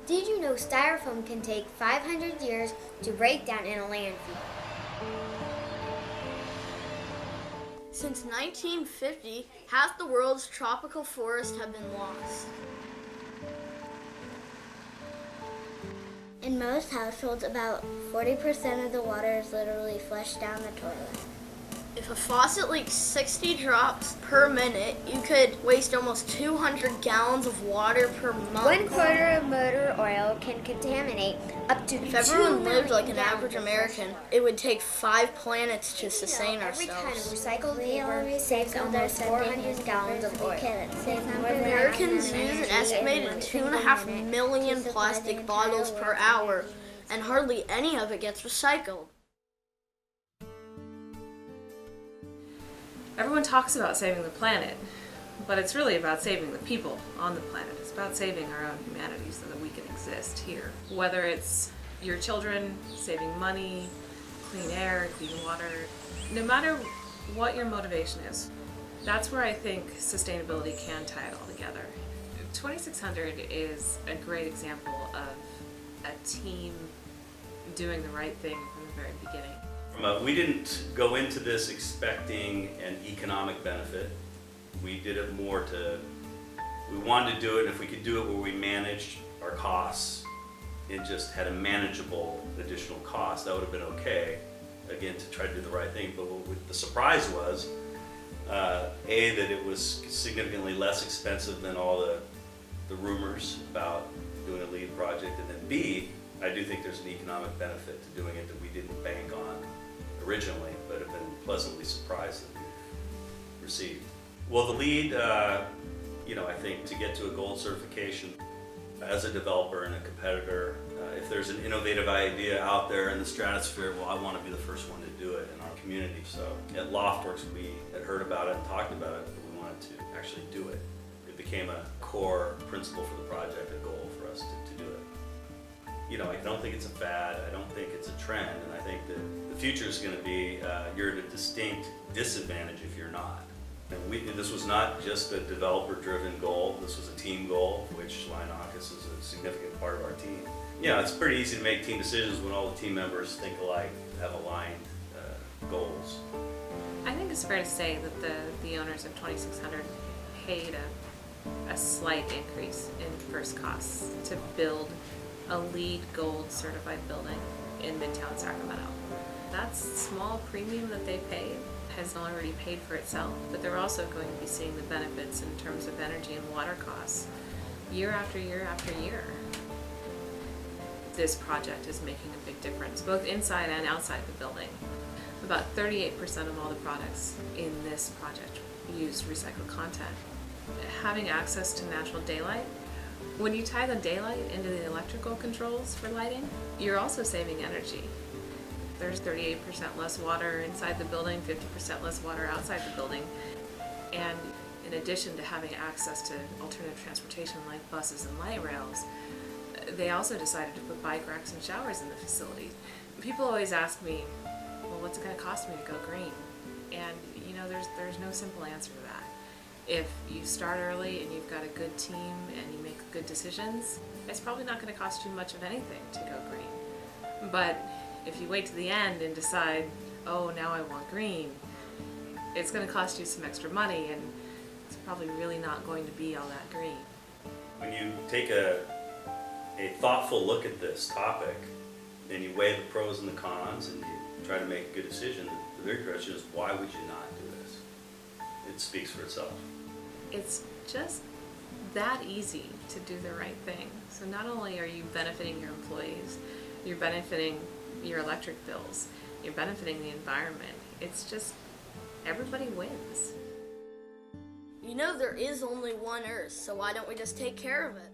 Did you know styrofoam can take 500 years to break down in a landfill? Since 1950, half the world's tropical forests have been lost. In most households, about 40% of the water is literally flushed down the toilet. If a faucet leaks 60 drops per minute, you could waste almost 200 gallons of water per month. 1/4 of motor oil can contaminate up to If everyone 2 lived like an million average gallons of American, it would take 5 planets to sustain Every kind of ourselves. recycled paper saves almost 400 gallons of oil. Americans use an estimated 2.5 million plastic bottles per hour, and hardly any of it gets recycled. Everyone talks about saving the planet, but it's really about saving the people on the planet. It's about saving our own humanity so that we can exist here. Whether it's your children, saving money, clean air, clean water, no matter what your motivation is, that's where I think sustainability can tie it all together. 2600 is a great example of a team doing the right thing from the very beginning. We didn't go into this expecting an economic benefit. We did it more we wanted to do it, and if we could do it where we managed our costs and just had a manageable additional cost, that would have been okay, again, to try to do the right thing. But the surprise was, A, that it was significantly less expensive than all the rumors about doing a LEED project, and then B, I do think there's an economic benefit to doing it that we didn't bank on originally, but have been pleasantly surprised that we've received. Well, the LEED, I think to get to a gold certification as a developer and a competitor, if there's an innovative idea out there in the stratosphere, well, I want to be the first one to do it in our community. So at Loftworks, we had heard about it and talked about it, but we wanted to actually do it. It became a core principle for the project, a goal for us to do it. I don't think it's a fad, I don't think it's a trend, and I think that the future is going to be you're at a distinct disadvantage if you're not. And this was not just a developer-driven goal, this was a team goal, which Lionakis is a significant part of our team. It's pretty easy to make team decisions when all the team members think alike, have aligned goals. I think it's fair to say that the owners of 2600 paid a slight increase in first costs to build a LEED Gold certified building in Midtown Sacramento. That small premium that they paid has already paid for itself, but they're also going to be seeing the benefits in terms of energy and water costs year after year after year. This project is making a big difference, both inside and outside the building. About 38% of all the products in this project use recycled content. Having access to natural daylight, when you tie the daylight into the electrical controls for lighting, you're also saving energy. There's 38% less water inside the building, 50% less water outside the building. And in addition to having access to alternative transportation like buses and light rails, they also decided to put bike racks and showers in the facility. People always ask me, well, what's it going to cost me to go green? And there's no simple answer to that. If you start early and you've got a good team and you make good decisions, it's probably not going to cost you much of anything to go green. But if you wait to the end and decide, oh, now I want green, it's going to cost you some extra money, and it's probably really not going to be all that green. When you take a thoughtful look at this topic, and you weigh the pros and the cons, and you try to make a good decision, the big question is, why would you not do this? It speaks for itself. It's just that easy to do the right thing. So not only are you benefiting your employees, you're benefiting your electric bills, you're benefiting the environment. It's just, everybody wins. There is only one Earth, so why don't we just take care of it?